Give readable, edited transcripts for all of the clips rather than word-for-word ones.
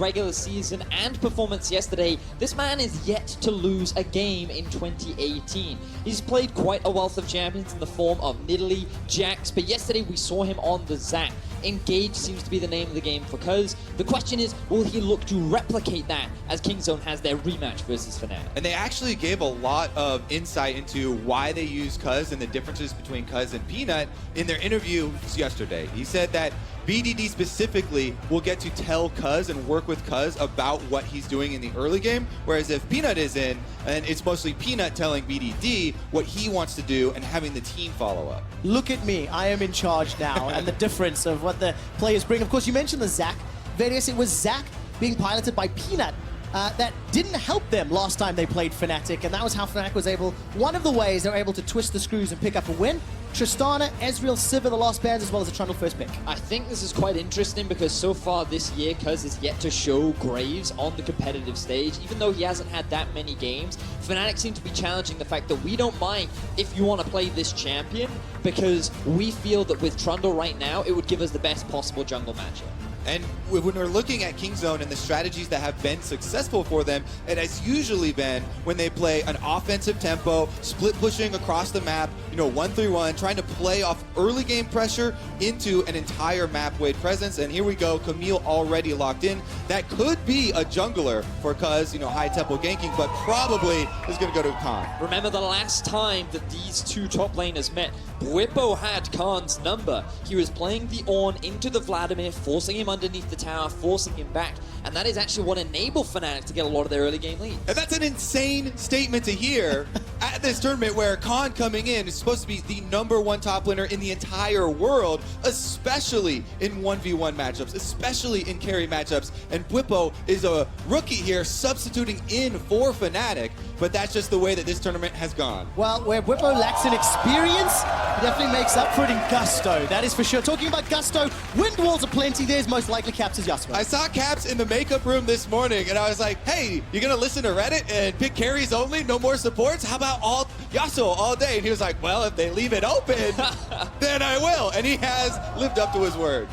regular season and performance yesterday, this man is yet to lose a game in 2018. He's played quite a wealth of champions in the form of Nidalee, Jax, but yesterday we saw him on the Zac. Engage seems to be the name of the game for Cuz. The question is, will he look to replicate that as Kingzone has their rematch versus Fnatic? And they actually gave a lot of insight into why they use Cuz and the differences between Cuz and Peanut in their interview yesterday. He said that BDD specifically will get to tell Cuz and work with Cuz about what he's doing in the early game, whereas if Peanut is in, and it's mostly Peanut telling BDD what he wants to do and having the team follow up. Look at me, I am in charge now, and the difference of what the players bring. Of course, you mentioned the Zac. Various, it was Zac being piloted by Peanut that didn't help them last time they played Fnatic, and that was how Fnatic was able, one of the ways they were able to twist the screws and pick up a win. Tristana, Ezreal, Sivir, the last bands, as well as a Trundle first pick. I think this is quite interesting because so far this year, Cuz is yet to show Graves on the competitive stage. Even though he hasn't had that many games, Fnatic seem to be challenging the fact that we don't mind if you want to play this champion, because we feel that with Trundle right now, it would give us the best possible jungle matchup. And when we're looking at Kingzone and the strategies that have been successful for them, it has usually been when they play an offensive tempo, split pushing across the map, 1-3-1, trying to play off early game pressure into an entire map weight presence. And here we go, Camille already locked in. That could be a jungler for Cuz, high tempo ganking, but probably is going to go to Khan. Remember the last time that these two top laners met, Bwipo had Khan's number. He was playing the Ornn into the Vladimir, forcing him underneath the tower, forcing him back, and that is actually what enabled Fnatic to get a lot of their early game leads. And that's an insane statement to hear at this tournament where Khan coming in is supposed to be the #1 top laner in the entire world, especially in 1v1 matchups, especially in carry matchups, and Bwipo is a rookie here substituting in for Fnatic, but that's just the way that this tournament has gone. Well, where Bwipo lacks in experience, he definitely makes up for it in gusto, that is for sure. Talking about gusto, wind walls are plenty, there's most likely Caps as Yasuo. I saw Caps in the makeup room this morning, and I was like, hey, you gonna listen to Reddit and pick carries only, no more supports? How about all Yasuo all day? And he was like, well, if they leave it open, then I will. And he has lived up to his word.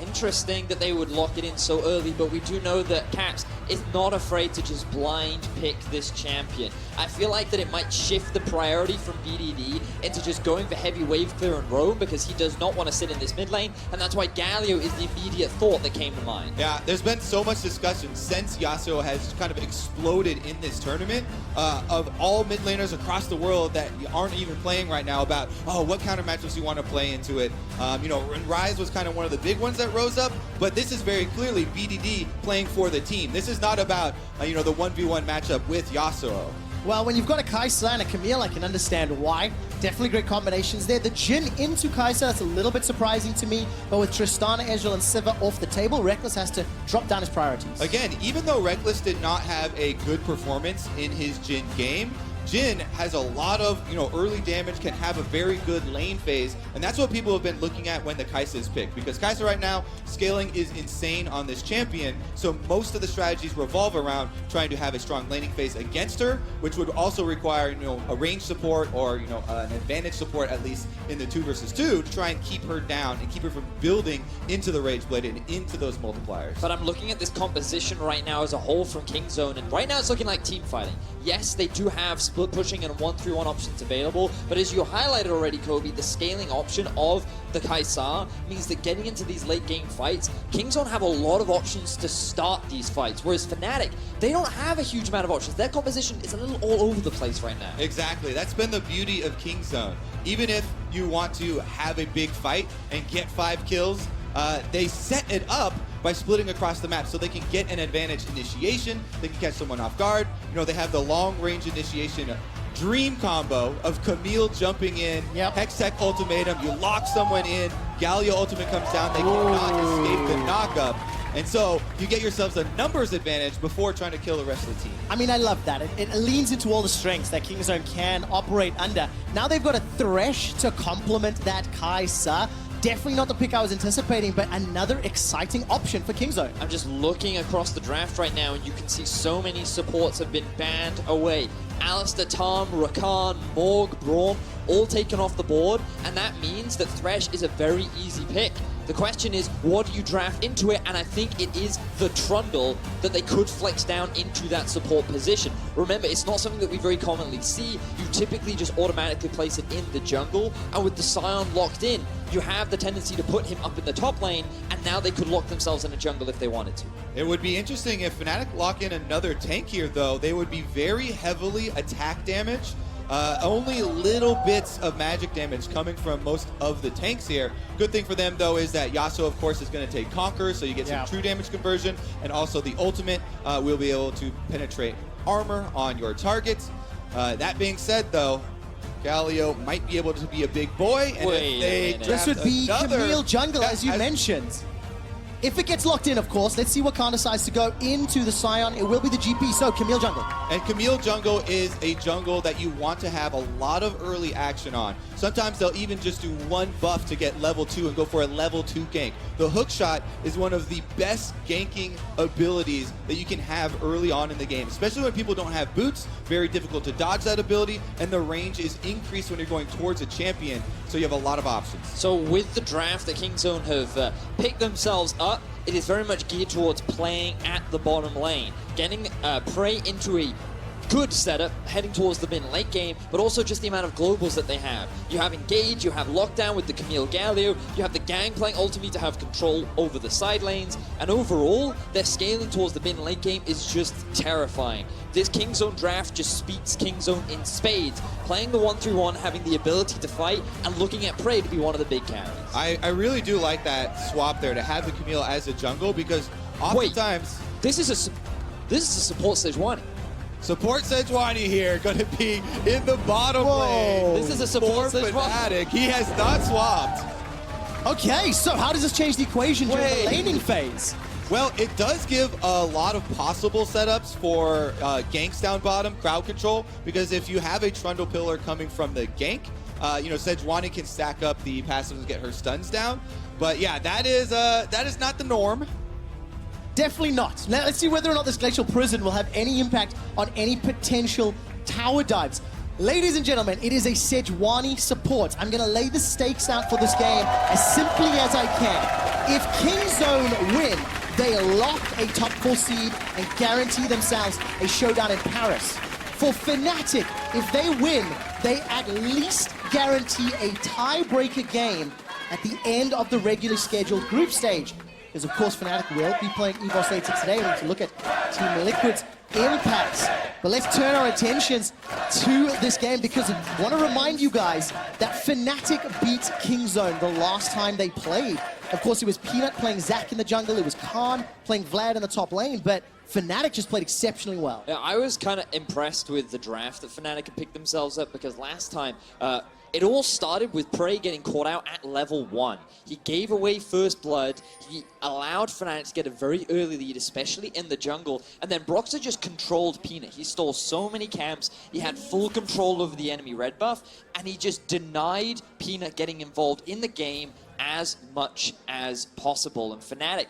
Interesting that they would lock it in so early, but we do know that Caps is not afraid to just blind pick this champion. I feel like that it might shift the priority from BDD into just going for heavy wave clear and roam, because he does not want to sit in this mid lane, and that's why Galio is the immediate thought that came to mind. Yeah, there's been so much discussion since Yasuo has kind of exploded in this tournament of all mid laners across the world that aren't even playing right now about, oh, what counter matchups you want to play into it. And Ryze was kind of one of the big ones that rose up, but this is very clearly BDD playing for the team. This is not about, the 1v1 matchup with Yasuo. Well, when you've got a Kai'Sa and a Camille, I can understand why. Definitely great combinations there. The Jhin into Kai'Sa, that's a little bit surprising to me, but with Tristana, Ezreal, and Sivir off the table, Reckless has to drop down his priorities. Again, even though Reckless did not have a good performance in his Jhin game, Jhin has a lot of, early damage, can have a very good lane phase, and that's what people have been looking at when the Kai'Sa is picked, because Kai'Sa right now, scaling is insane on this champion, so most of the strategies revolve around trying to have a strong laning phase against her, which would also require, a range support or, an advantage support, at least in the 2 versus 2, to try and keep her down and keep her from building into the Rage Blade and into those multipliers. But I'm looking at this composition right now as a whole from Kingzone, and right now it's looking like team fighting. Yes, they do have split pushing and 1-3-1 options available, but as you highlighted already, Kobe, the scaling option of the Kai'Sa means that getting into these late game fights, Kingzone have a lot of options to start these fights, whereas Fnatic, they don't have a huge amount of options. Their composition is a little all over the place right now. Exactly, that's been the beauty of Kingzone. Even if you want to have a big fight and get 5 kills, they set it up by splitting across the map so they can get an advantage initiation, they can catch someone off guard. They have the long range initiation dream combo of Camille jumping in, Hextech ultimatum, you lock someone in, Galio ultimate comes down, they cannot escape the knockup. And so you get yourselves a numbers advantage before trying to kill the rest of the team. I mean, I love that. It leans into all the strengths that Kingzone can operate under. Now they've got a Thresh to complement that Kai'Sa. Definitely not the pick I was anticipating, but another exciting option for Kingzone. I'm just looking across the draft right now, and you can see so many supports have been banned away. Alistair, Tom, Rakan, Morg, Braum, all taken off the board, and that means that Thresh is a very easy pick. The question is, what do you draft into it? And I think it is the Trundle that they could flex down into that support position. Remember, it's not something that we very commonly see. You typically just automatically place it in the jungle, and with the Scion locked in, you have the tendency to put him up in the top lane, and now they could lock themselves in a jungle if they wanted to. It would be interesting if Fnatic lock in another tank here, though. They would be very heavily attack damage. Only little bits of magic damage coming from most of the tanks here. Good thing for them, though, is that Yasuo, of course, is going to take Conquer, so you get some true damage conversion, and also the ultimate will be able to penetrate armor on your targets. That being said, though, Galio might be able to be a big boy, and this would be Camille jungle, as you mentioned. If it gets locked in, of course, let's see what Khan decides to go into the Scion. It will be the GP, so Camille jungle. And Camille jungle is a jungle that you want to have a lot of early action on. Sometimes they'll even just do one buff to get level 2 and go for a level 2 gank. The hook shot is one of the best ganking abilities that you can have early on in the game, especially when people don't have boots. Very difficult to dodge that ability, and the range is increased when you're going towards a champion, so you have a lot of options. So with the draft that Kingzone have picked themselves up, it is very much geared towards playing at the bottom lane, getting Prey into a good setup, heading towards the mid late game, but also just the amount of globals that they have. You have Engage, you have Lockdown with the Camille Galio, you have the gang playing ultimate to have control over the side lanes, and overall, their scaling towards the mid late game is just terrifying. This Kingzone draft just speaks Kingzone in spades, playing the 1-3-1, having the ability to fight, and looking at Prey to be one of the big carries. I really do like that swap there, to have the Camille as a jungle, because oftentimes... Wait, this is a support Sejuani. Support Sejuani here, going to be in the bottom lane. This is a support Fnatic. He has not swapped. Okay, so how does this change the equation during the laning phase? Well, it does give a lot of possible setups for ganks down bottom, crowd control, because if you have a Trundle pillar coming from the gank, Sejuani can stack up the passives and get her stuns down. But yeah, that is not the norm. Definitely not. Now, let's see whether or not this Glacial Prison will have any impact on any potential tower dives. Ladies and gentlemen, it is a Sejuani support. I'm going to lay the stakes out for this game as simply as I can. If Kingzone win, they lock a top 4 seed and guarantee themselves a showdown in Paris. For Fnatic, if they win, they at least guarantee a tiebreaker game at the end of the regularly scheduled group stage. Because of course Fnatic will be playing EVOS 86 today. We need to look at Team Liquid's impacts. But let's turn our attentions to this game, because I want to remind you guys that Fnatic beat Kingzone the last time they played. Of course, it was Peanut playing Zac in the jungle, it was Khan playing Vlad in the top lane, but Fnatic just played exceptionally well. Yeah, I was kind of impressed with the draft that Fnatic had picked themselves up, because last time, it all started with Prey getting caught out at level 1. He gave away first blood, he allowed Fnatic to get a very early lead, especially in the jungle, and then Broxah just controlled Peanut. He stole so many camps, he had full control over the enemy red buff, and he just denied Peanut getting involved in the game as much as possible. And Fnatic,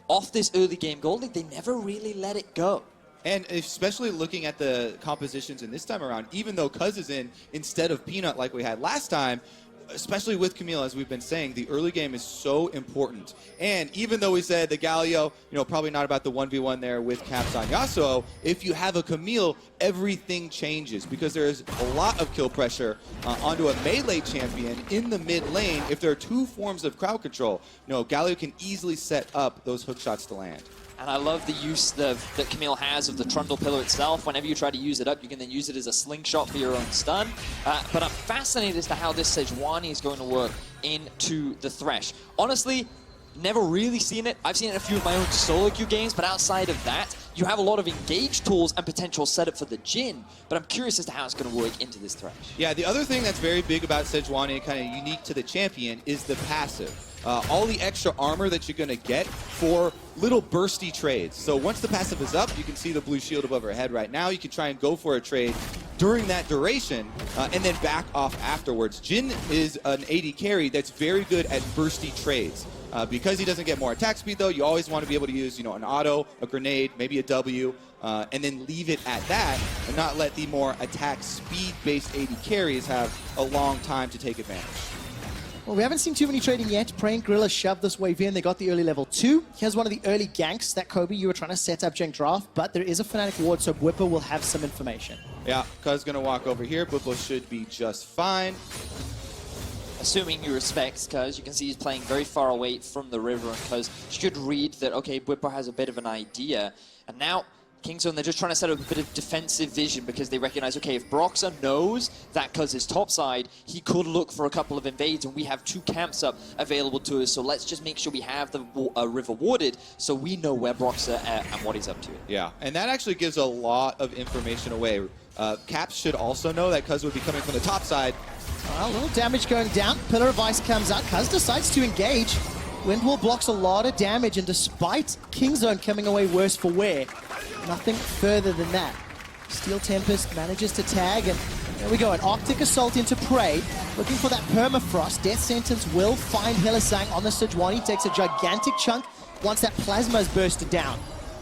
off this early game gold lead, they never really let it go. And especially looking at the compositions in this time around, even though Cuz is in instead of Peanut like we had last time, especially with Camille, as we've been saying, the early game is so important. And even though we said the Galio, probably not about the 1v1 there with caps on Yasuo, if you have a Camille, everything changes, because there's a lot of kill pressure onto a melee champion in the mid lane if there are 2 forms of crowd control. Galio can easily set up those hook shots to land. And I love the use that Camille has of the Trundle pillar itself. Whenever you try to use it up, you can then use it as a slingshot for your own stun. But I'm fascinated as to how this Sejuani is going to work into the Thresh. Honestly, never really seen it. I've seen it in a few of my own solo queue games, but outside of that, you have a lot of engage tools and potential setup for the Jhin, but I'm curious as to how it's going to work into this Thresh. Yeah, the other thing that's very big about Sejuani, kind of unique to the champion, is the passive. All the extra armor that you're going to get for little bursty trades. So once the passive is up, you can see the blue shield above her head right now. You can try and go for a trade during that duration and then back off afterwards. Jhin is an AD carry that's very good at bursty trades. Because he doesn't get more attack speed, though, you always want to be able to use, an auto, a grenade, maybe a W, and then leave it at that, and not let the more attack speed-based AD carries have a long time to take advantage. Well, we haven't seen too many trading yet. Praying Gorilla shoved this wave in. They got the early level 2. Here's one of the early ganks that, Kobe, you were trying to set up during draft, but there is a Fnatic ward, so Bwipo will have some information. Yeah, Cuz gonna walk over here. Bwipo should be just fine. Assuming you respect Cuz, you can see he's playing very far away from the river, and Cuz should read that, okay, Bwipo has a bit of an idea. And now, Kingzone, they're just trying to set up a bit of defensive vision because they recognize, okay, if Broxah knows that Cuz is topside, he could look for a couple of invades, and we have 2 camps up available to us, so let's just make sure we have the river warded so we know where Broxah and what he's up to. Yeah, and that actually gives a lot of information away. Caps should also know that Cuz would be coming from the top side. Well, a little damage going down. Pillar of Ice comes out. Cuz decides to engage. Windwall blocks a lot of damage, and despite Kingzone coming away worse for wear, nothing further than that. Steel Tempest manages to tag, and there we go. An Arctic Assault into Prey. Looking for that Permafrost. Death Sentence will find Hylissang on the Sejuani. Takes a gigantic chunk once that Plasma is bursted down.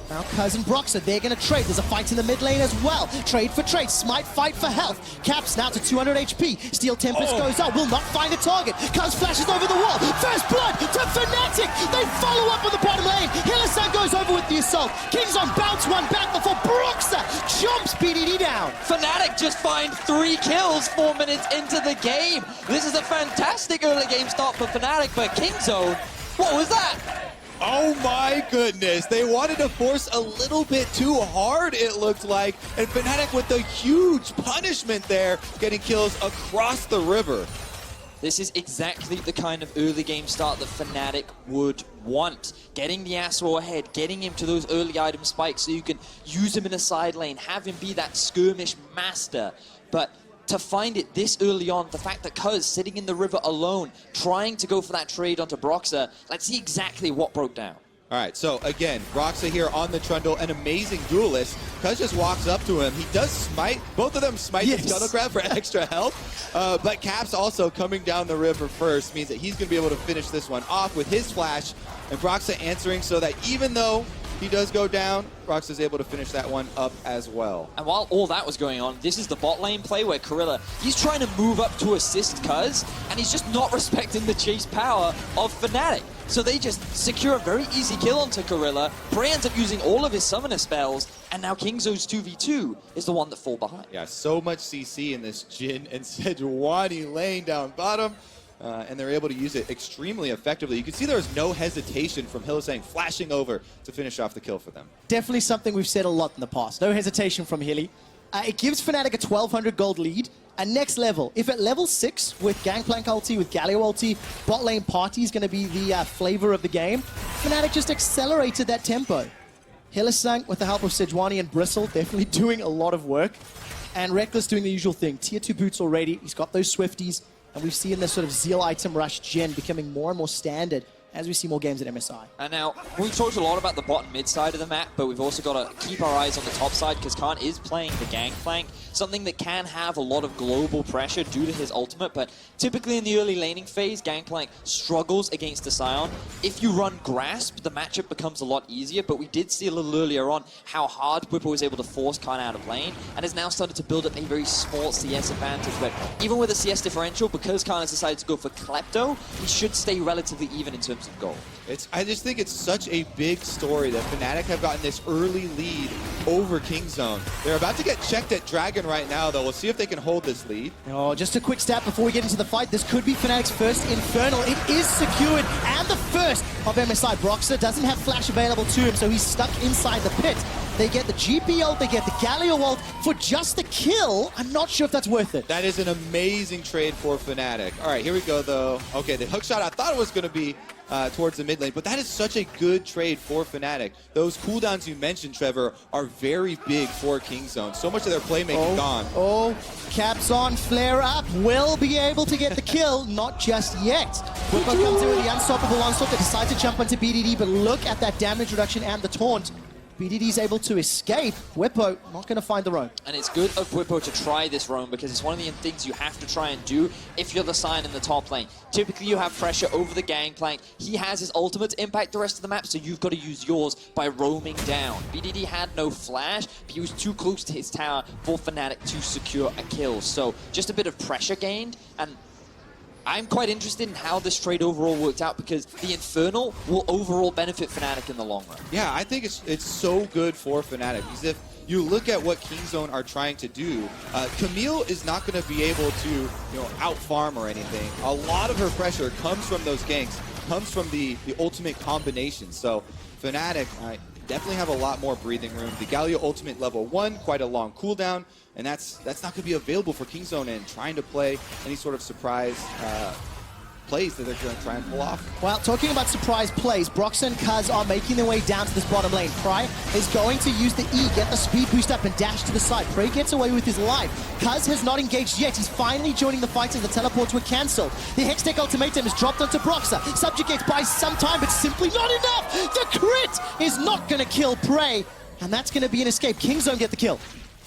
Now Cuz and Broxah, they're going to trade. There's a fight in the mid lane as well. Trade for trade. Smite fight for health. Caps now to 200 HP. Steel Tempest goes out. Will not find a target. Cuz flashes over the wall. First blood to Fnatic. They follow up on the bottom lane. Hylissang goes over with the assault. Kingzone bounce one back before Broxah jumps BDD down. Fnatic just find 3 kills 4 minutes into the game. This is a fantastic early game start for Fnatic, but Kingzone, what was that? Oh my goodness, they wanted to force a little bit too hard, it looked like, and Fnatic with a huge punishment there, getting kills across the river. This is exactly the kind of early game start that Fnatic would want. Getting the Yasuo ahead, getting him to those early item spikes so you can use him in a side lane, have him be that skirmish master. But to find it this early on, the fact that Cuz sitting in the river alone, trying to go for that trade onto Broxah, let's see exactly what broke down. All right, so again, Broxah here on the Trundle, an amazing duelist. Cuz just walks up to him. He does smite, both of them smite the Scuttle Crab for extra health. But Caps also coming down the river first means that he's going to be able to finish this one off with his flash. And Broxah answering so that even though he does go down, Broxah is able to finish that one up as well. And while all that was going on, this is the bot lane play where Gorilla, he's trying to move up to assist Cuz, and he's just not respecting the chase power of Fnatic. So they just secure a very easy kill onto Gorilla. Prey ends up using all of his summoner spells, and now Kingzone's 2v2 is the one that fall behind. Yeah, so much CC in this Jhin and Sejuani lane down bottom. And they're able to use it extremely effectively. You can see there was no hesitation from Hylissang flashing over to finish off the kill for them. Definitely something we've said a lot in the past. No hesitation from Hilly. It gives Fnatic a 1,200 gold lead. And next level, if at level 6 with Gangplank ulti, with Galio ulti, bot lane party is going to be the flavor of the game, Fnatic just accelerated that tempo. Hylissang, with the help of Sejuani and Bristle, definitely doing a lot of work. And Reckless doing the usual thing. Tier 2 boots already. He's got those Swifties. And we've seen this sort of Zeal item rush gen becoming more and more standard as we see more games at MSI. And now, we've talked a lot about the bot and mid side of the map, but we've also got to keep our eyes on the top side because Khan is playing the Gangplank, something that can have a lot of global pressure due to his ultimate, but typically in the early laning phase, Gangplank struggles against the Scion. If you run Grasp, the matchup becomes a lot easier, but we did see a little earlier on how hard Bwipo was able to force Khan out of lane, and has now started to build up a very small CS advantage, but even with a CS differential, because Khan has decided to go for Klepto, he should stay relatively even in terms of gold. I just think it's such a big story that Fnatic have gotten this early lead over Kingzone. They're about to get checked at Dragon right now, though. We'll see if they can hold this lead. Oh, just a quick stat before we get into the fight. This could be Fnatic's first Infernal. It is secured, and the first of MSI. Broxah doesn't have flash available to him, so he's stuck inside the pit. They get the GP ult, they get the Galio ult for just the kill. I'm not sure if that's worth it. That is an amazing trade for Fnatic. All right, here we go, though. Okay, the hook shot, I thought it was going to be towards the mid lane, but that is such a good trade for Fnatic. Those cooldowns you mentioned, Trevor, are very big for Kingzone. So much of their playmaking gone. Oh, Caps on, flare up, will be able to get the kill, not just yet. Bwipo comes in with the unstoppable onslaught. They decide to jump onto BDD, but look at that damage reduction and the taunt. BDD's able to escape. Bwipo not going to find the roam. And it's good of Bwipo to try this roam because it's one of the things you have to try and do if you're the Scion in the top lane. Typically you have pressure over the Gangplank. He has his ultimate to impact the rest of the map, so you've got to use yours by roaming down. BDD had no flash, but he was too close to his tower for Fnatic to secure a kill. So just a bit of pressure gained, and I'm quite interested in how this trade overall worked out because the Infernal will overall benefit Fnatic in the long run. Yeah, I think it's so good for Fnatic because if you look at what Kingzone are trying to do, Camille is not going to be able to out-farm or anything. A lot of her pressure comes from those ganks, comes from the ultimate combinations. So Fnatic definitely have a lot more breathing room. The Galio ultimate level 1, quite a long cooldown, and that's not going to be available for Kingzone and trying to play any sort of surprise plays that they're going to try and pull off. Well, talking about surprise plays, Broxah and Cuz are making their way down to this bottom lane. Pry is going to use the E, get the speed boost up and dash to the side. Prey gets away with his life. Cuz has not engaged yet. He's finally joining the fight as the teleports were cancelled. The Hextech ultimatum is dropped onto Broxah. Subjugates buys some time, but simply not enough. The crit is not going to kill Prey, and that's going to be an escape. Kingzone get the kill.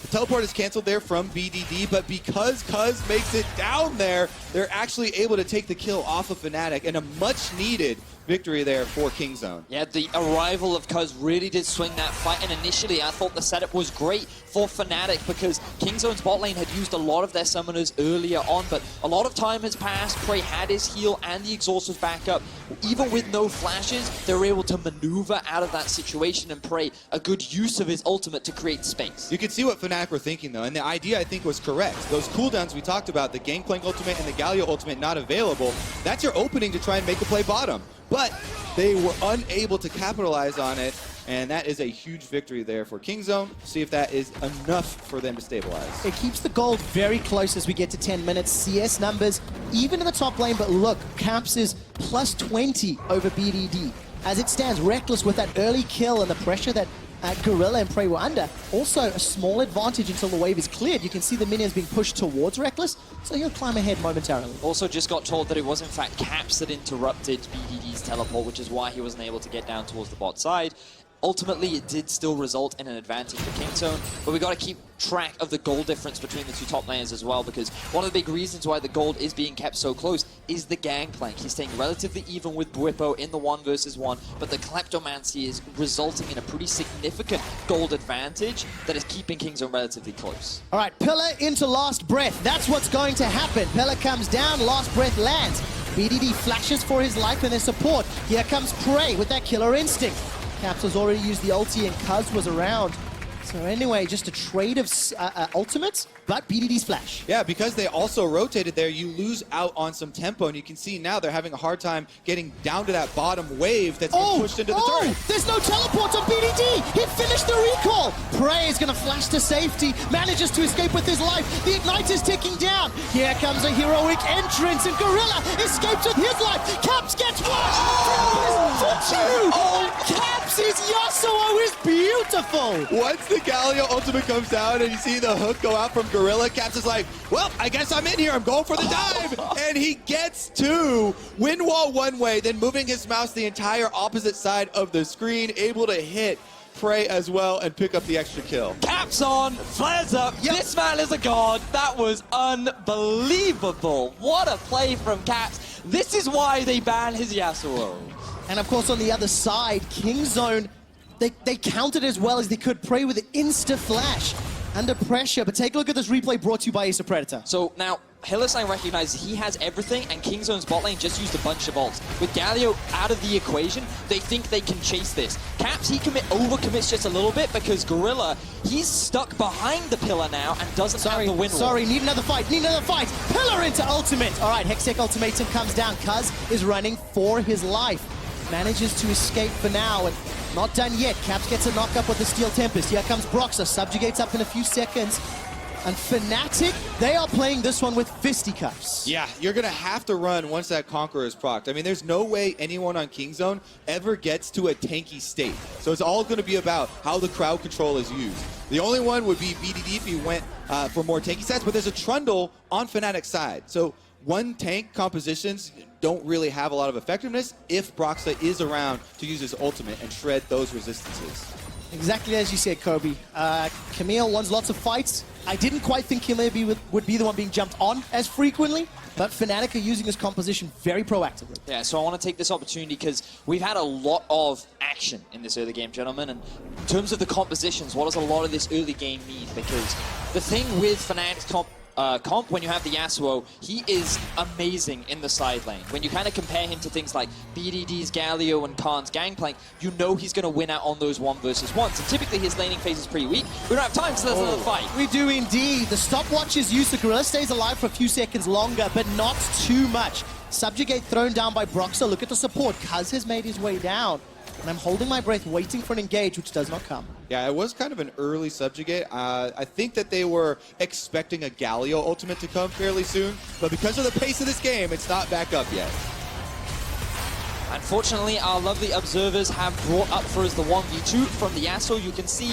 The teleport is canceled there from BDD, but because Cuz makes it down there, they're actually able to take the kill off of Fnatic, and a much-needed victory there for Kingzone. Yeah, the arrival of Cuz really did swing that fight, and initially I thought the setup was great for Fnatic because Kingzone's bot lane had used a lot of their summoners earlier on, but a lot of time has passed. Prey had his heal and the exhaust was back up. Even with no flashes, they were able to maneuver out of that situation and Prey a good use of his ultimate to create space. You can see what Fnatic were thinking though, and the idea I think was correct. Those cooldowns we talked about, the Gangplank ultimate and the Galio ultimate not available, that's your opening to try and make a play bottom. But they were unable to capitalize on it, and that is a huge victory there for Kingzone. See if that is enough for them to stabilize. It keeps the gold very close as we get to 10 minutes. CS numbers, even in the top lane, but look, Caps is plus 20 over BDD. As it stands, Reckless with that early kill and the pressure that Gorilla and Prey were under. Also, a small advantage until the wave is cleared. You can see the minions being pushed towards Reckless, so he'll climb ahead momentarily. Also just got told that it was in fact Caps that interrupted BDD's teleport, which is why he wasn't able to get down towards the bot side. Ultimately, it did still result in an advantage for Kingzone, but we got to keep track of the gold difference between the two top laners as well, because one of the big reasons why the gold is being kept so close is the Gangplank. He's staying relatively even with Bwipo in the 1 versus 1, but the Kleptomancy is resulting in a pretty significant gold advantage that is keeping Kingzone relatively close. All right, Pillar into Last Breath. That's what's going to happen. Pillar comes down, Last Breath lands. BDD flashes for his life and their support. Here comes Prey with that killer instinct. Caps has already used the ulti and Cuz was around. So anyway, just a trade of ultimates, but BDD's flash. Yeah, because they also rotated there, you lose out on some tempo, and you can see now they're having a hard time getting down to that bottom wave that's been pushed into the turret. There's no teleport on BDD! He finished the recall! Prey is going to flash to safety, manages to escape with his life. The Ignite is ticking down. Here comes a heroic entrance, and Gorilla escapes with his life. Caps gets one! For two! Caps' Yasuo is beautiful! Once the Galio ultimate comes down and you see the hook go out from Gorilla, Caps is like, well, I guess I'm in here. I'm going for the dive. And he gets two. Wind wall one way, then moving his mouse the entire opposite side of the screen, able to hit Prey as well and pick up the extra kill. Caps on, flares up. Yep. This man is a god. That was unbelievable. What a play from Caps. This is why they ban his Yasuo. And of course on the other side, Kingzone, they countered as well as they could. Prey with an insta-flash under pressure. But take a look at this replay brought to you by Ace of Predator. So now, Hylissang recognizes he has everything, and Kingzone's bot lane just used a bunch of ults. With Galio out of the equation, they think they can chase this. Caps, he overcommits just a little bit because Gorilla, he's stuck behind the pillar now and doesn't have the win wall. Need another fight. Pillar into ultimate. All right, Hextech ultimatum comes down. Cuz is running for his life. Manages to escape for now, and not done yet. Caps gets a knock-up with the Steel Tempest. Here comes Broxah, subjugates up in a few seconds. And Fnatic, they are playing this one with fisticuffs. Yeah, you're going to have to run once that Conqueror is procced. I mean, there's no way anyone on Kingzone ever gets to a tanky state. So it's all going to be about how the crowd control is used. The only one would be BDD if he went for more tanky sets, but there's a Trundle on Fnatic's side. So one tank compositions don't really have a lot of effectiveness if Broxah is around to use his ultimate and shred those resistances. Exactly as you said, Kobe. Camille wants lots of fights. I didn't quite think Camille would be the one being jumped on as frequently, but Fnatic are using this composition very proactively. Yeah, so I want to take this opportunity because we've had a lot of action in this early game, gentlemen, and in terms of the compositions, what does a lot of this early game need? Because the thing with Fnatic's comp, when you have the Yasuo, he is amazing in the side lane. When you kind of compare him to things like BDD's Galio and Khan's Gangplank, you know he's going to win out on those 1v1s. And typically his laning phase is pretty weak. We don't have time, so there's another fight. We do indeed. The stopwatch is used. The Gorilla stays alive for a few seconds longer, but not too much. Subjugate thrown down by Broxer. Look at the support. Kuz has made his way down. And I'm holding my breath, waiting for an engage, which does not come. Yeah, it was kind of an early subjugate. I think that they were expecting a Galio ultimate to come fairly soon, but because of the pace of this game, it's not back up yet. Unfortunately, our lovely observers have brought up for us the 1v2 from the Yasuo. You can see,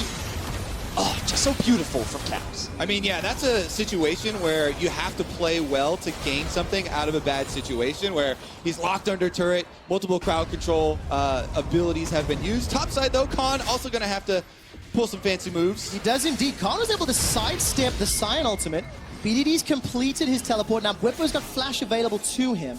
oh, just so beautiful from Caps. I mean, yeah, that's a situation where you have to play well to gain something out of a bad situation, where he's locked under turret, multiple crowd control abilities have been used. Topside, though, Khan also going to have to pull some fancy moves. He does indeed. Khan was able to sidestep the Sion ultimate. BDD's completed his teleport. Now, Bwipo's got flash available to him.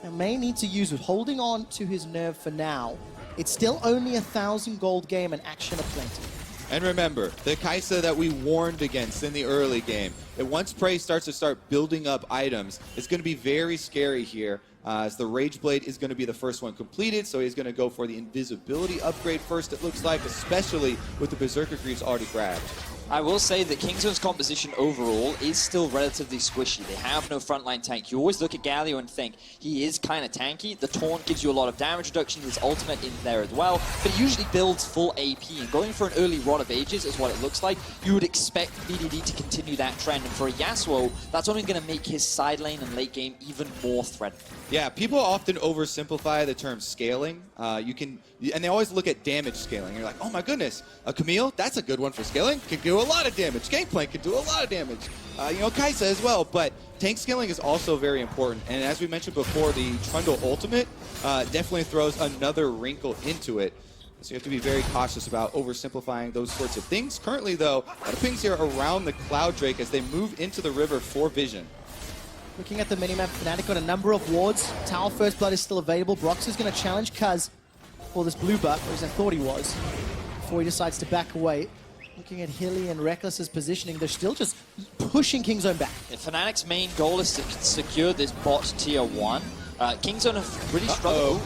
And may need to use it, holding on to his nerve for now. It's still only 1,000 gold game and action aplenty. And remember, the Kai'Sa that we warned against in the early game, that once Prey starts to building up items, it's going to be very scary here, as the Rage Blade is going to be the first one completed, so he's going to go for the invisibility upgrade first, it looks like, especially with the Berserker Greaves already grabbed. I will say that Kingzone's composition overall is still relatively squishy. They have no frontline tank. You always look at Galio and think he is kind of tanky. The taunt gives you a lot of damage reduction. His ultimate in there as well. But he usually builds full AP. And going for an early Rod of Ages is what it looks like. You would expect BDD to continue that trend. And for a Yasuo, that's only going to make his side lane and late game even more threatening. Yeah, people often oversimplify the term scaling. And they always look at damage scaling. You're like, oh my goodness, a Camille, that's a good one for scaling. Can do a lot of damage. Gangplank can do a lot of damage. Kai'Sa as well. But tank scaling is also very important. And as we mentioned before, the Trundle ultimate definitely throws another wrinkle into it. So you have to be very cautious about oversimplifying those sorts of things. Currently, though, a lot of pings here around the Cloud Drake as they move into the river for vision. Looking at the minimap, Fnatic got a number of wards. Tower First Blood is still available. Brox is going to challenge Kuz for this blue buff, or as I thought he was, before he decides to back away. Looking at Hilly and Reckless's positioning, they're still just pushing Kingzone back. If Fnatic's main goal is to secure this bot tier 1, Kingzone have really struggled.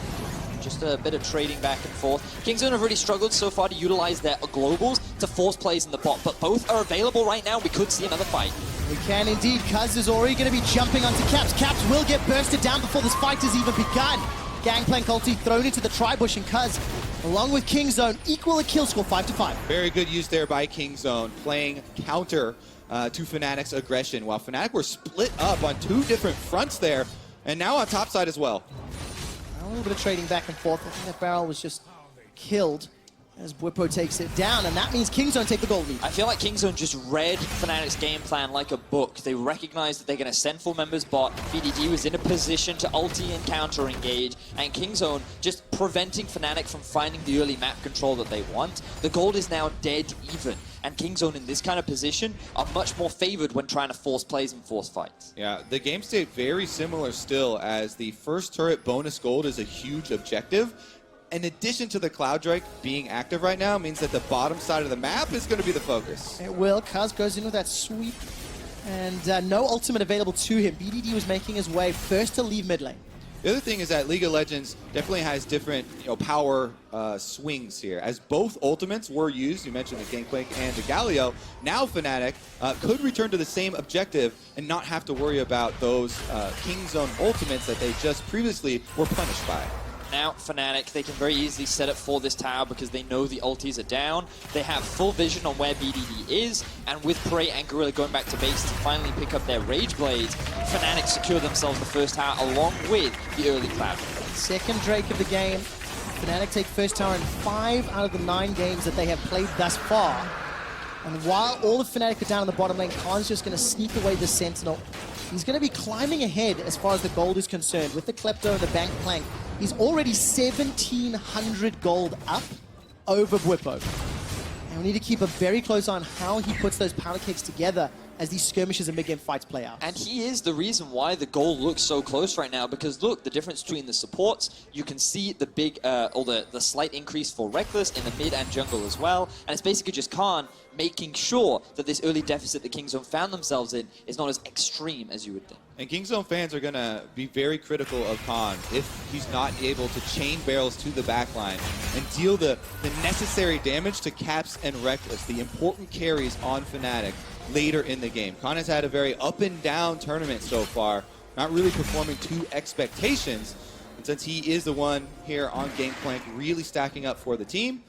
Just a bit of trading back and forth. Kingzone have really struggled so far to utilize their globals to force plays in the bot, but both are available right now. We could see another fight. We can indeed. Kuz is already going to be jumping onto Caps. Caps will get bursted down before this fight has even begun. Gangplank ulti thrown into the tri-bush, and Kuz, along with Kingzone, equal a kill score 5-5. Very good use there by Kingzone, playing counter to Fnatic's aggression, while Fnatic were split up on two different fronts there, and now on top side as well. A little bit of trading back and forth. I think that barrel was just killed as Bwipo takes it down, and that means Kingzone take the gold lead. I feel like Kingzone just read Fnatic's game plan like a book. They recognized that they're going to send full members bot. BDD was in a position to ulti and counter engage, and Kingzone just preventing Fnatic from finding the early map control that they want. The gold is now dead even, and Kingzone in this kind of position are much more favored when trying to force plays and force fights. Yeah, the game state very similar still, as the first turret bonus gold is a huge objective. In addition to the Cloud Drake being active right now, means that the bottom side of the map is going to be the focus. It will. Kuz goes in with that sweep, and no ultimate available to him. BDD was making his way first to leave mid lane. The other thing is that League of Legends definitely has different power swings here. As both ultimates were used, you mentioned the Gangplank and the Galio, now Fnatic could return to the same objective and not have to worry about those Kingzone ultimates that they just previously were punished by. Now, Fnatic, they can very easily set up for this tower because they know the ultis are down. They have full vision on where BDD is, and with Prey and Gorilla going back to base to finally pick up their Rage Blades, Fnatic secure themselves the first tower along with the early Cloud. Second Drake of the game. Fnatic take first tower in 5 out of the 9 games that they have played thus far. And while all of Fnatic are down in the bottom lane, Khan's just going to sneak away the Sentinel. He's going to be climbing ahead as far as the gold is concerned. With the Klepto and the Gangplank, he's already 1,700 gold up over Bwipo. And we need to keep a very close eye on how he puts those powder cakes together as these skirmishes and mid-game fights play out. And he is the reason why the goal looks so close right now, because look, the difference between the supports, you can see the big, or the slight increase for Reckless in the mid and jungle as well, and it's basically just Khan making sure that this early deficit that Kingzone found themselves in is not as extreme as you would think. And Kingzone fans are going to be very critical of Khan if he's not able to chain barrels to the backline and deal the necessary damage to Caps and Reckless, the important carries on Fnatic later in the game. Khan has had a very up and down tournament so far, not really performing to expectations. And since he is the one here on Gangplank really stacking up for the team,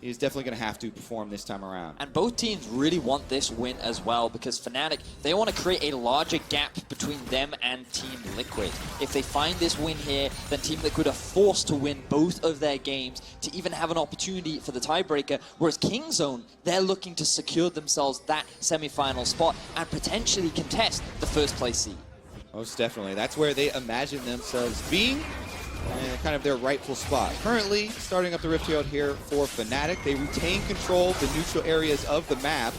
he's definitely going to have to perform this time around. And both teams really want this win as well, because Fnatic, they want to create a larger gap between them and Team Liquid. If they find this win here, then Team Liquid are forced to win both of their games to even have an opportunity for the tiebreaker, whereas Kingzone, they're looking to secure themselves that semi-final spot and potentially contest the first place seed. Most definitely. That's where they imagine themselves being. And kind of their rightful spot. Currently, starting up the Rift Herald here for Fnatic. They retain control of the neutral areas of the map.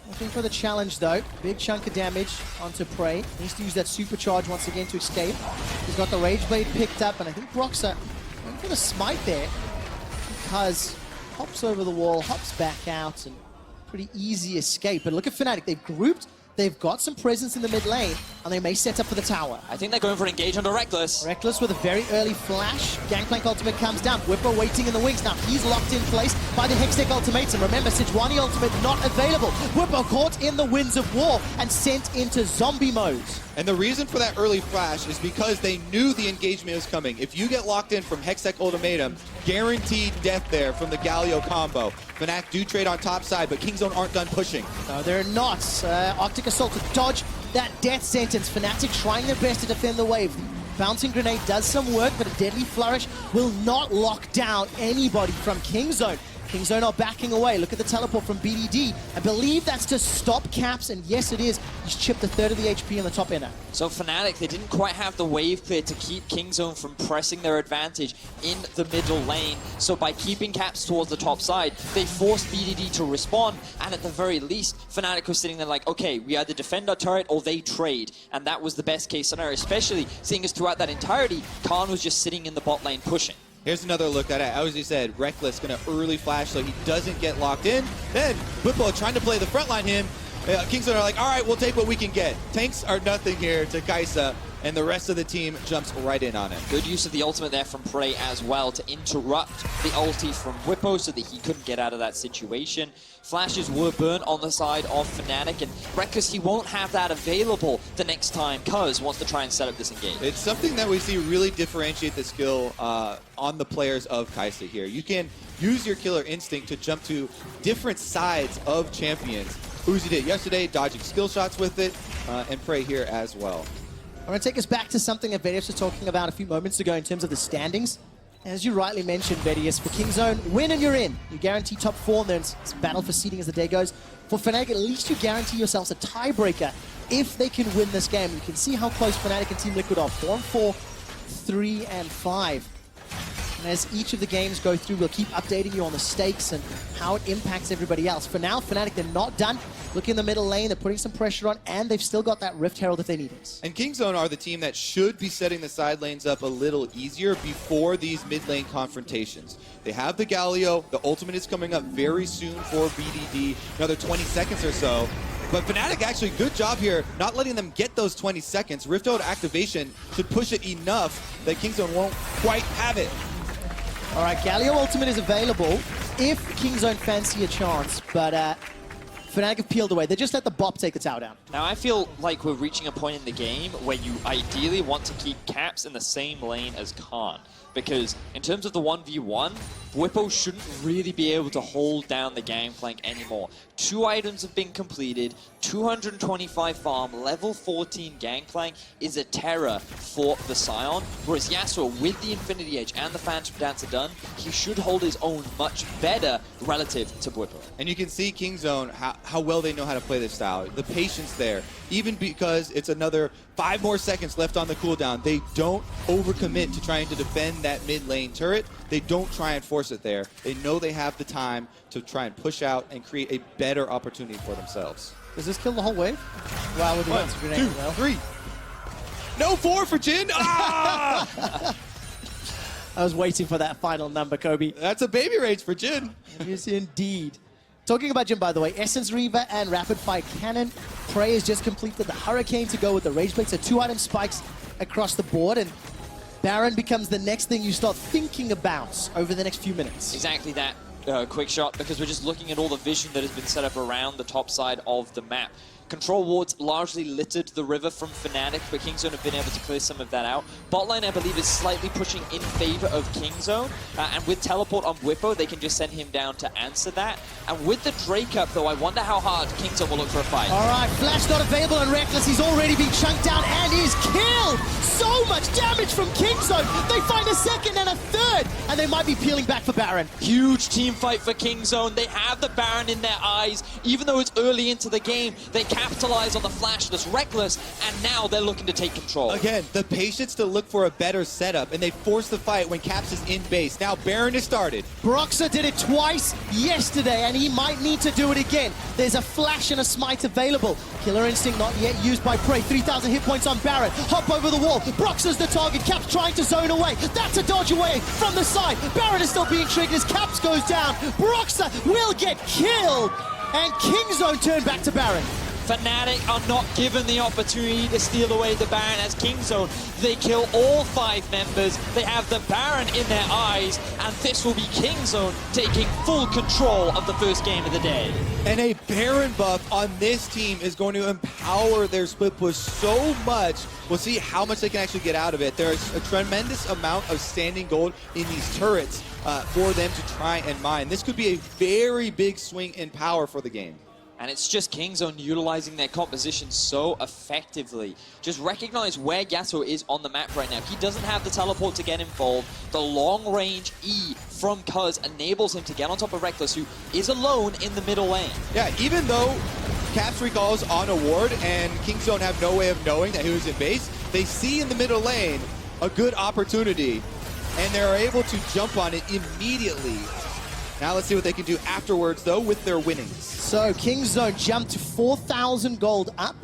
Looking for the challenge though. Big chunk of damage onto Prey. Needs to use that supercharge once again to escape. He's got the Rage Blade picked up, and I think Broxah going for the smite there, because hops over the wall, hops back out, and pretty easy escape. But look at Fnatic. They've grouped. They've got some presence in the mid lane, and they may set up for the tower. I think they're going for an engage onto Reckless. Reckless with a very early flash. Gangplank ultimate comes down. Whipper waiting in the wings. Now he's locked in place by the Hextech ultimatum. Remember, Sejuani ultimate not available. Whipper caught in the winds of war and sent into zombie mode. And the reason for that early flash is because they knew the engagement was coming. If you get locked in from Hextech ultimatum, guaranteed death there from the Galio combo. Fnatic do trade on top side, but Kingzone aren't done pushing. No, they're not. Arctic Assault to dodge that death sentence. Fnatic trying their best to defend the wave. The bouncing grenade does some work, but a deadly flourish will not lock down anybody from Kingzone. Kingzone are backing away. Look at the teleport from BDD. I believe that's to stop Caps, and yes, it is. He's chipped a third of the HP in the top inner. So Fnatic, they didn't quite have the wave clear to keep Kingzone from pressing their advantage in the middle lane. So by keeping Caps towards the top side, they forced BDD to respond, and at the very least, Fnatic was sitting there like, okay, we either defend our turret or they trade, and that was the best case scenario, especially seeing as throughout that entirety, Khan was just sitting in the bot lane pushing. Here's another look at it. As you said, Reckless going to early flash so he doesn't get locked in. Then Whippo trying to play the frontline him. Kingzone are like, all right, we'll take what we can get. Tanks are nothing here to Kaisa, and the rest of the team jumps right in on him. Good use of the ultimate there from Prey as well to interrupt the ulti from Whippo so that he couldn't get out of that situation. Flashes were burnt on the side of Fnatic, and Reckless, he won't have that available the next time Cuz wants to try and set up this engage. It's something that we see really differentiate the skill on the players of Kaisa here. You can use your killer instinct to jump to different sides of champions. Uzi did yesterday, dodging skill shots with it, and Prey here as well. I'm going to take us back to something that Vedius was talking about a few moments ago in terms of the standings. As you rightly mentioned, Vedius, for Kingzone, win and you're in. You guarantee top 4, and then it's battle for seeding as the day goes. For Fnatic, at least you guarantee yourselves a tiebreaker if they can win this game. You can see how close Fnatic and Team Liquid are. 4-4, 3-5. And as each of the games go through, we'll keep updating you on the stakes and how it impacts everybody else. For now, Fnatic, they're not done. Look in the middle lane, they're putting some pressure on, and they've still got that Rift Herald if they need it. And Kingzone are the team that should be setting the side lanes up a little easier before these mid lane confrontations. They have the Galio, the ultimate is coming up very soon for BDD, another 20 seconds or so. But Fnatic actually, good job here, not letting them get those 20 seconds. Rift Herald activation should push it enough that Kingzone won't quite have it. All right, Galio ultimate is available if Kingzone fancy a chance, but Fnatic have peeled away. They just let the bop take the tower down. Now I feel like we're reaching a point in the game where you ideally want to keep Caps in the same lane as Khan. Because in terms of the 1v1, Whippo shouldn't really be able to hold down the Gangplank anymore. 2 items have been completed, 225 farm, level 14 Gangplank is a terror for the Scion. Whereas Yasuo, with the Infinity Edge and the Phantom Dancer done, he should hold his own much better relative to Whippo. And you can see Kingzone, how well they know how to play this style. The patience there, even because it's another 5 more seconds left on the cooldown. They don't overcommit to trying to defend in that mid lane turret, they don't try and force it there. They know they have the time to try and push out and create a better opportunity for themselves. Does this kill the whole wave? Wow, with the 1, answer grenade 2, as well. 3. No 4 for Jin. Ah! I was waiting for that final number, Kobe. That's a baby rage for Jin. It is indeed. Talking about Jin, by the way, Essence Reaver and Rapid Fire Cannon. Prey has just completed the Hurricane to go with the Rage Blade. So 2-item spikes across the board, and Baron becomes the next thing you start thinking about over the next few minutes. Exactly that. Quick shot, because we're just looking at all the vision that has been set up around the top side of the map. Control wards largely littered the river from Fnatic, but Kingzone have been able to clear some of that out. Botlane, I believe, is slightly pushing in favor of Kingzone, and with teleport on Whippo, they can just send him down to answer that. And with the Drake up, though, I wonder how hard Kingzone will look for a fight. All right, Flash not available on Reckless. He's already been chunked down and is killed. So much damage from Kingzone. They find a second and a third, and they might be peeling back for Baron. Huge team fight for Kingzone. They have the Baron in their eyes. Even though it's early into the game, they capitalize on the flashless Reckless, and now they're looking to take control. Again, the patience to look for a better setup, and they force the fight when Caps is in base. Now Baron has started. Broxah did it twice yesterday, and he might need to do it again. There's a flash and a smite available. Killer Instinct not yet used by Prey. 3,000 hit points on Baron. Hop over the wall. Broxah's the target. Caps trying to zone away. That's a dodge away from the side. Baron is still being triggered as Caps goes down. Broxah will get killed, and Kingzone turn back to Baron. Fnatic are not given the opportunity to steal away the Baron as Kingzone. They kill all 5 members. They have the Baron in their eyes, and this will be Kingzone taking full control of the first game of the day. And a Baron buff on this team is going to empower their split push so much. We'll see how much they can actually get out of it. There's a tremendous amount of standing gold in these turrets for them to try and mine. This could be a very big swing in power for the game. And it's just Kingzone utilizing their composition so effectively. Just recognize where Yasuo is on the map right now. He doesn't have the teleport to get involved. The long range E from Cuz enables him to get on top of Reckless, who is alone in the middle lane. Yeah, even though Caps recalls on a ward and Kingzone have no way of knowing that he was in base, they see in the middle lane a good opportunity, and they're able to jump on it immediately. Now let's see what they can do afterwards, though, with their winnings. So Kingzone jumped to 4,000 gold up.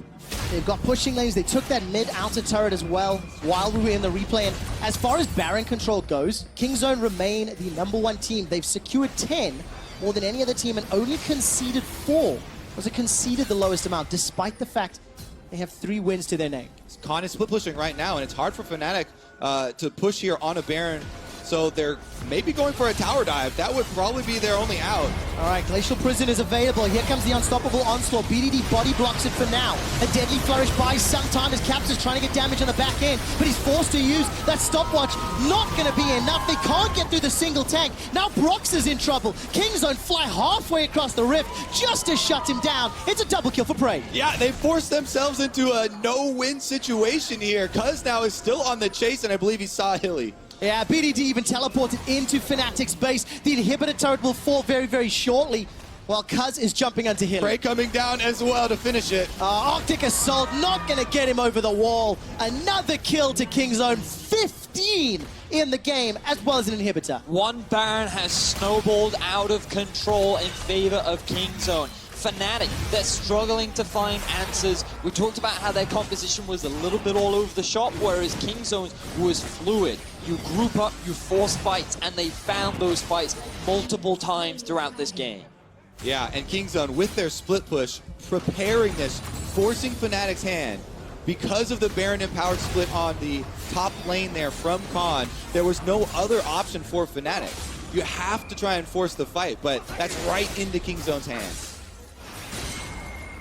They've got pushing lanes. They took that mid-outer turret as well while we were in the replay. And as far as Baron control goes, Kingzone remain the #1 team. They've secured 10, more than any other team, and only conceded 4. Was it conceded the lowest amount, despite the fact they have 3 wins to their name. Khan is split pushing right now, and it's hard for Fnatic to push here on a Baron. So they're maybe going for a tower dive. That would probably be their only out. All right, Glacial Prison is available. Here comes the unstoppable onslaught. BDD body blocks it for now. A deadly flourish buys some time as Caps is trying to get damage on the back end, but he's forced to use that stopwatch. Not going to be enough. They can't get through the single tank. Now Brox is in trouble. Kingzone fly halfway across the rift just to shut him down. It's a double kill for Prey. Yeah, they forced themselves into a no-win situation here. Cuz now is still on the chase, and I believe he saw Hilly. Yeah, BDD even teleported into Fnatic's base. The inhibitor turret will fall very, very shortly, while Cuz is jumping onto Hilly. Prey coming down as well to finish it. Arctic Assault not going to get him over the wall. Another kill to Kingzone. 15 in the game, as well as an inhibitor. One Baron has snowballed out of control in favor of Kingzone. Fnatic, they're struggling to find answers. We talked about how their composition was a little bit all over the shop, whereas Kingzone's was fluid. You group up, you force fights, and they found those fights multiple times throughout this game. Yeah, and Kingzone with their split push, preparing this, forcing Fnatic's hand. Because of the Baron empowered split on the top lane there from Khan, there was no other option for Fnatic. You have to try and force the fight, but that's right into Kingzone's hands.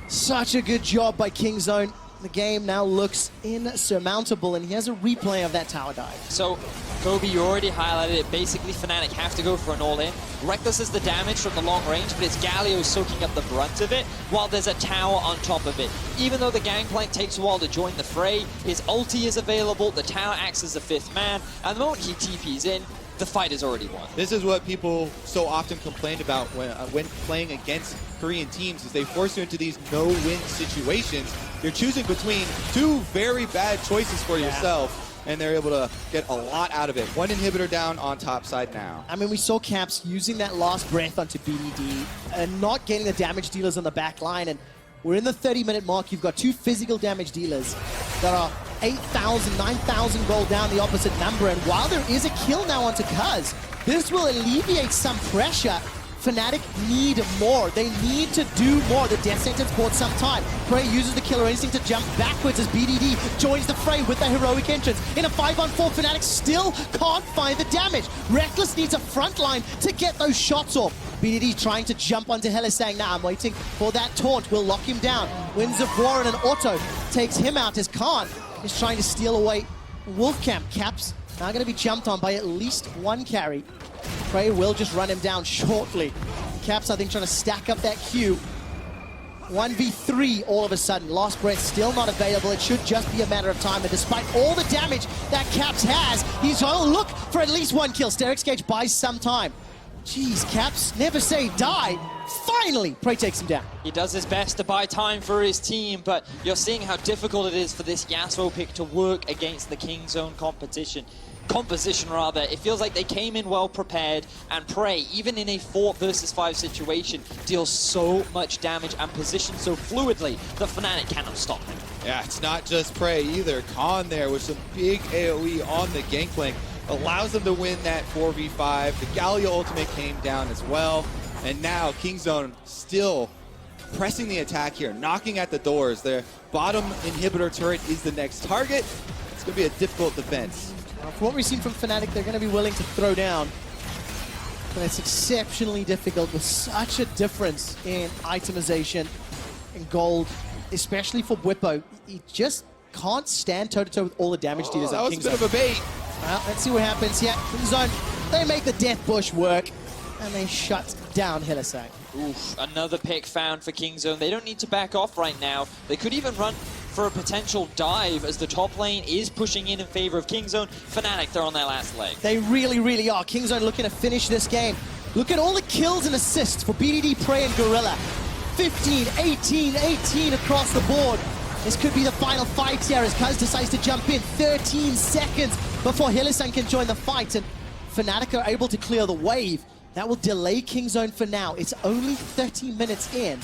Such a good job by Kingzone. The game now looks insurmountable, and he has a replay of that tower dive. So, Kobe, you already highlighted it. Basically, Fnatic have to go for an all-in. Reckless is the damage from the long range, but it's Galio soaking up the brunt of it, while there's a tower on top of it. Even though the Gangplank takes a while to join the fray, his ulti is available, the tower acts as the 5th man, and the moment he TP's in, the fight is already won. This is what people so often complain about when playing against Korean teams, is they force you into these no-win situations. You're choosing between 2 very bad choices for yourself. and they're able to get a lot out of it. One inhibitor down on top side now. I mean, we saw Caps using that last breath onto BDD and not getting the damage dealers on the back line. And we're in the 30-minute mark. You've got two physical damage dealers that are 8,000, 9,000 gold down the opposite number. And while there is a kill now onto Cuz, this will alleviate some pressure. Fnatic need more. They need to do more. The death sentence bought some time. Prey uses the killer instinct to jump backwards as BDD joins the fray with the heroic entrance. In a 5-on-4, Fnatic still can't find the damage. Reckless needs a front line to get those shots off. BDD trying to jump onto Hylissang now. I'm waiting for that taunt. Will lock him down. Winds of War and an auto takes him out as Khan is trying to steal away Wolfcamp. Caps now going to be jumped on by at least one carry. Prey will just run him down shortly. Caps, I think, trying to stack up that Q. 1v3 all of a sudden. Last breath still not available. It should just be a matter of time. And despite all the damage that Caps has, he's going to look for at least one kill. Sterix Gage buys some time. Jeez, Caps, never say die. Finally, Prey takes him down. He does his best to buy time for his team, but you're seeing how difficult it is for this Yasuo pick to work against the King Zone composition. It feels like they came in well prepared, and Prey, even in a 4 versus 5 situation, deals so much damage and positions so fluidly that Fnatic cannot stop him. Yeah, it's not just Prey either. Khan there with some big AoE on the Gangplank allows them to win that 4v5. The Galio ultimate came down as well, and now Kingzone still pressing the attack here, knocking at the doors. Their bottom inhibitor turret is the next target. It's going to be a difficult defense. From what we've seen from Fnatic, they're going to be willing to throw down. But it's exceptionally difficult with such a difference in itemization and gold, especially for Bwipo. He just can't stand toe-to-toe with all the damage dealers. That was a bit of a bait. Well, let's see what happens. Yeah, Kingzone, they make the Death Bush work, and they shut down Hylissang. Oof, another pick found for Kingzone. They don't need to back off right now. They could even run for a potential dive as the top lane is pushing in favor of Kingzone. Fnatic, they're on their last leg. They really, really are. Kingzone looking to finish this game. Look at all the kills and assists for BDD, Prey, and Gorilla. 15, 18, 18 across the board. This could be the final fight here as Cuz decides to jump in. 13 seconds before Hylissang can join the fight, and Fnatic are able to clear the wave. That will delay Kingzone for now. It's only 30 minutes in.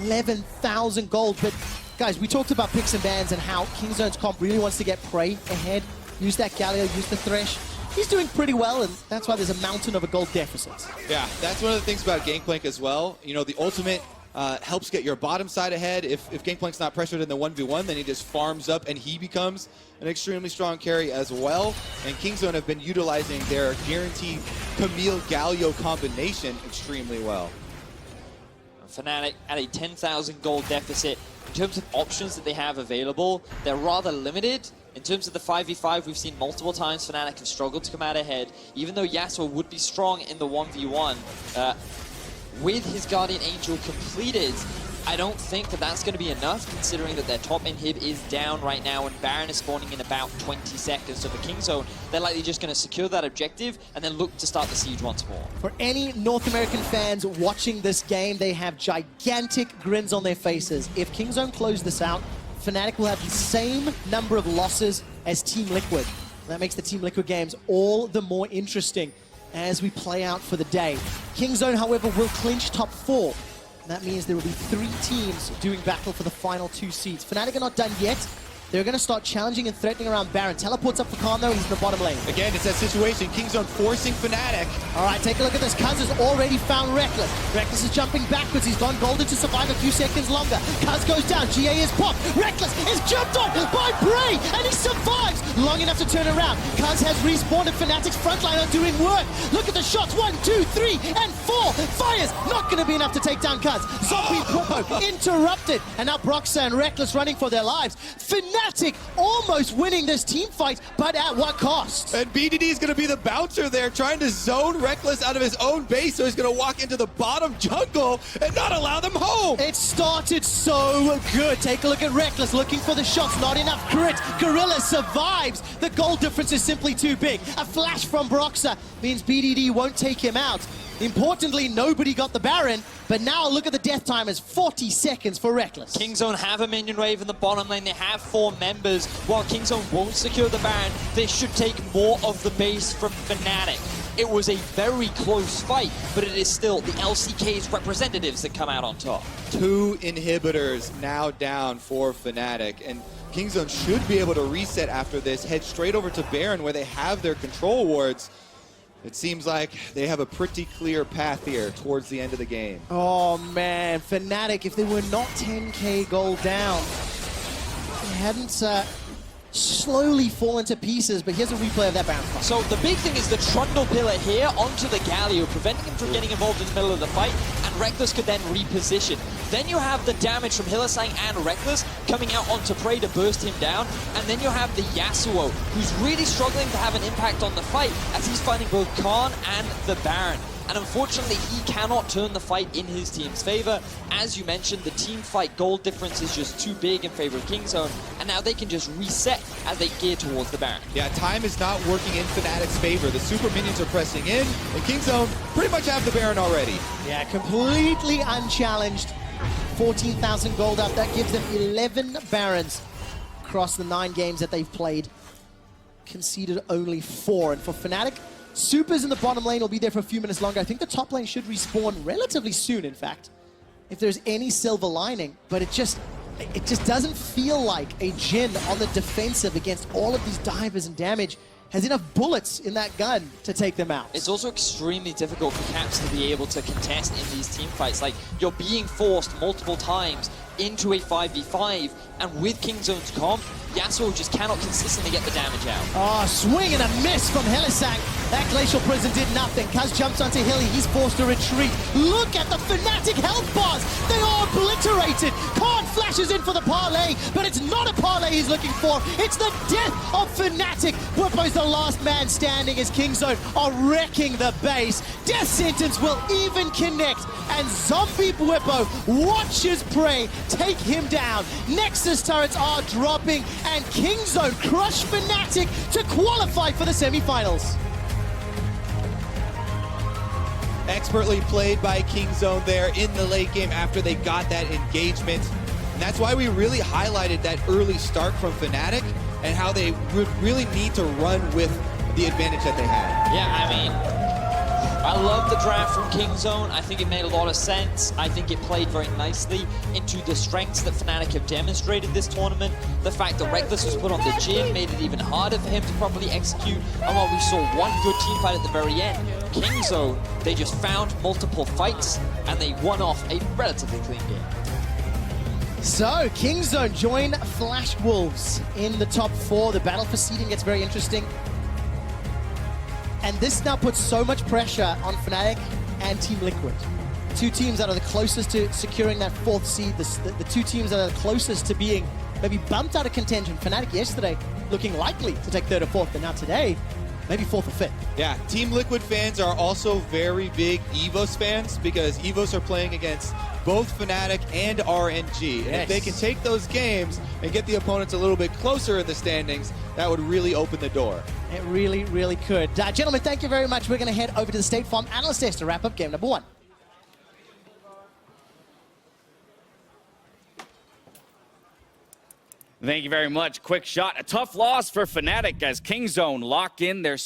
11,000 gold, but guys, we talked about picks and bans and how Kingzone's comp really wants to get Prey ahead. Use that Galio, use the Thresh. He's doing pretty well, and that's why there's a mountain of a gold deficit. Yeah, that's one of the things about Gangplank as well. You know, the ultimate helps get your bottom side ahead. If Gangplank's not pressured in the 1v1, then he just farms up and he becomes an extremely strong carry as well. And Kingzone have been utilizing their guaranteed Camille Galio combination extremely well. Fnatic at a 10,000 gold deficit. In terms of options that they have available, they're rather limited. In terms of the 5v5, we've seen multiple times Fnatic have struggled to come out ahead. Even though Yasuo would be strong in the 1v1, with his Guardian Angel completed, I don't think that that's going to be enough, considering that their top inhib is down right now and Baron is spawning in about 20 seconds. So for Kingzone, they're likely just going to secure that objective and then look to start the siege once more. For any North American fans watching this game, they have gigantic grins on their faces. If Kingzone close this out, Fnatic will have the same number of losses as Team Liquid. That makes the Team Liquid games all the more interesting as we play out for the day. Kingzone, however, will clinch top 4. And that means there will be 3 teams doing battle for the final 2 seeds. Fnatic are not done yet. They're going to start challenging and threatening around Baron. Teleports up for Khan, though. He's in the bottom lane. Again, it's that situation. Kingzone forcing Fnatic. All right, take a look at this. Cuz has already found Reckless. Reckless is jumping backwards. He's gone golden to survive a few seconds longer. Cuz goes down. GA is popped. Reckless is jumped on by Prey, and he survives long enough to turn around. Cuz has respawned, and Fnatic's frontline are doing work. Look at the shots. 1, 2, 3, and 4. Fires. Not going to be enough to take down Cuz. Zombie Popo interrupted. And now Broxa and Reckless running for their lives. Fnatic almost winning this team fight, but at what cost? And BDD is going to be the bouncer there, trying to zone Reckless out of his own base, so he's going to walk into the bottom jungle and not allow them home. It started so good. Take a look at Reckless looking for the shots. Not enough crit. Gorilla survives. The goal difference is simply too big. A flash from Broxa means BDD won't take him out. Importantly, nobody got the Baron, but now look at the death time as 40 seconds for Reckless. Kingzone have a minion wave in the bottom lane. They have 4 members. While Kingzone won't secure the Baron, they should take more of the base from Fnatic. It was a very close fight, but it is still the LCK's representatives that come out on top. 2 inhibitors now down for Fnatic, and Kingzone should be able to reset after this, head straight over to Baron where they have their control wards. It seems like they have a pretty clear path here towards the end of the game. Oh man, Fnatic, if they were not 10k gold down, they hadn't slowly fallen to pieces, but here's a replay of that Baron fight. So the big thing is the Trundle pillar here onto the Galio, preventing him from getting involved in the middle of the fight, and Reckless could then reposition. Then you have the damage from Hylissang and Reckless coming out onto Prey to burst him down, and then you have the Yasuo, who's really struggling to have an impact on the fight as he's fighting both Khan and the Baron. And unfortunately, he cannot turn the fight in his team's favor. As you mentioned, the team fight gold difference is just too big in favor of Kingzone, and now they can just reset as they gear towards the Baron. Yeah, time is not working in Fnatic's favor. The super minions are pressing in, and Kingzone pretty much have the Baron already. Yeah, completely unchallenged. 14,000 gold up. That gives them 11 Barons across the 9 games that they've played. Conceded only 4. And for Fnatic, Supers in the bottom lane will be there for a few minutes longer. I think the top lane should respawn relatively soon, in fact, if there's any silver lining. But it just doesn't feel like a Jhin on the defensive against all of these divers and damage has enough bullets in that gun to take them out. It's also extremely difficult for Caps to be able to contest in these team fights. Like, you're being forced multiple times into a 5v5, and with Kingzone's comp, Yasuo just cannot consistently get the damage out. Oh, swing and a miss from Hylissang. That Glacial Prison did nothing. Kaz jumps onto Hilly. He's forced to retreat. Look at the Fnatic health bars. They are obliterated. Khan flashes in for the parlay, but it's not a parlay he's looking for. It's the death of Fnatic. Whippo's the last man standing as Kingzone are wrecking the base. Death Sentence will even connect, and Zombie Whippo watches Prey take him down. Nexus turrets are dropping, and Kingzone crush Fnatic to qualify for the semifinals. Expertly played by Kingzone there in the late game after they got that engagement. And that's why we really highlighted that early start from Fnatic and how they would really need to run with the advantage that they had. Yeah, I mean, I love the draft from Kingzone. I think it made a lot of sense. I think it played very nicely into the strengths that Fnatic have demonstrated this tournament. The fact that Reckless was put on the Jhin made it even harder for him to properly execute. And while we saw one good team fight at the very end, Kingzone, they just found multiple fights and they won off a relatively clean game. So, Kingzone join Flash Wolves in the top 4. The battle for seeding gets very interesting. And this now puts so much pressure on Fnatic and Team Liquid. 2 teams that are the closest to securing that 4th seed, the 2 teams that are the closest to being maybe bumped out of contention. Fnatic yesterday looking likely to take 3rd or 4th, but now today, maybe 4th or 5th. Yeah, Team Liquid fans are also very big EVOS fans because EVOS are playing against both Fnatic and RNG. And if they can take those games and get the opponents a little bit closer in the standings, that would really open the door. It really, really could. Gentlemen, thank you very much. We're going to head over to the State Farm Analyst Desk to wrap up game number 1. Thank you very much. Quick shot. A tough loss for Fnatic as Kingzone lock in their